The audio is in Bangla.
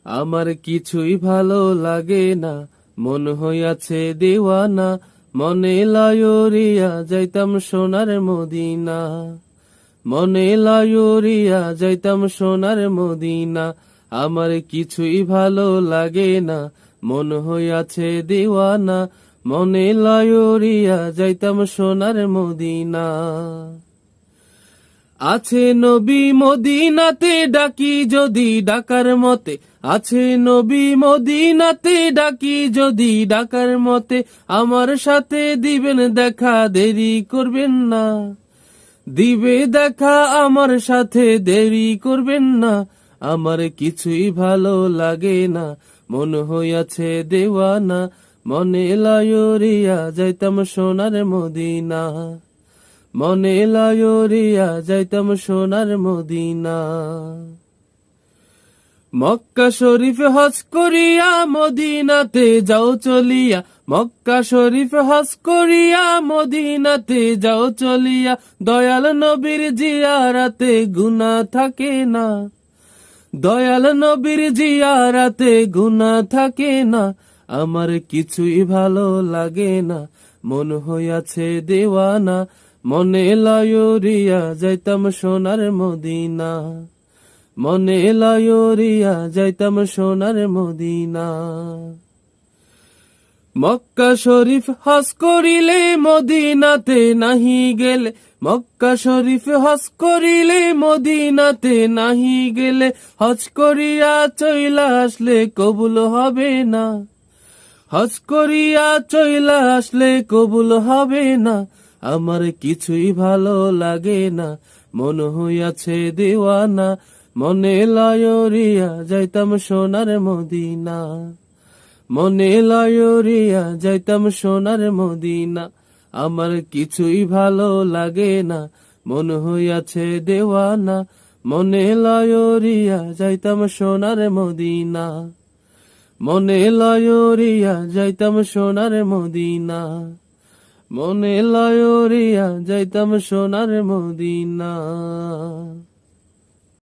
আমার কিছুই ভালো লাগে না, মন হইয়াছে দিওয়ানা, মনে লায়রিয়া যাইতাম সোনার মদিনা, মনে লায়রিয়া যাইতাম সোনার মদিনা। আমার কিছুই ভালো লাগে না, মন হইয়াছে দিওয়ানা, মনে লায়রিয়া যাইতাম সোনার মদিনা। আছে নবী মদিনাতে ডাকি যদি ডাকার মতে, আছে নবী মদিনাতে ডাকি যদি ডাকার মতে, আমার সাথে দিবেন দেখা দেরি করবেন না, দিবে দেখা আমার সাথে দেরি করবেন না। আমার কিছুই ভালো লাগে না, মন হইয়াছে দেওয়ানা, মনে লায়রিয়া যাইতাম সোনার মদিনা, মনে লায়রিয়া যাইতাম সোনার মদিনা। মক্কা শরীফ হজ করিয়া মদিনাতে যাও চলিয়া, মক্কা শরীফ হজ করিয়া মদিনাতে যাও চলিয়া, দয়াল নবীর জিয়ারাতে গুনাহ থাকে না, দয়াল নবীর জিয়ারাতে গুনাহ থাকে না। আমার কিছুই ভালো লাগে না, মন হইয়াছে দেওয়ানা, মনে লায়রিয়া যাইতাম সোনার মদিনা, মনে লায়রিয়া যাইতাম সোনার মদিনা। মক্কা শরীফ হজ করিলে মদিনাতে নাহি গেলে, মক্কা শরীফ হজ করিলে মদিনাতে নাহি গেলে, হজ করিয়া চইলা আসলে কবুল হবে না, হজ করিয়া চইলা আসলে কবুল হবে না। আমার কিছুই ভালো লাগে না, মন হইয়াছে দেওয়ানা, মনে লায়রিয়া যাইতাম সোনার মদিনা, মনে লায়রিয়া যাইতাম সোনার মদিনা। আমার কিছুই ভালো লাগে না, মন হইয়াছে দেওয়ানা, মনে লায়রিয়া যাইতাম সোনার মদিনা, মনে লায়রিয়া যাইতাম সোনার মদিনা, মনে লায়রিয়া যাইতাম সোনার মদিনা।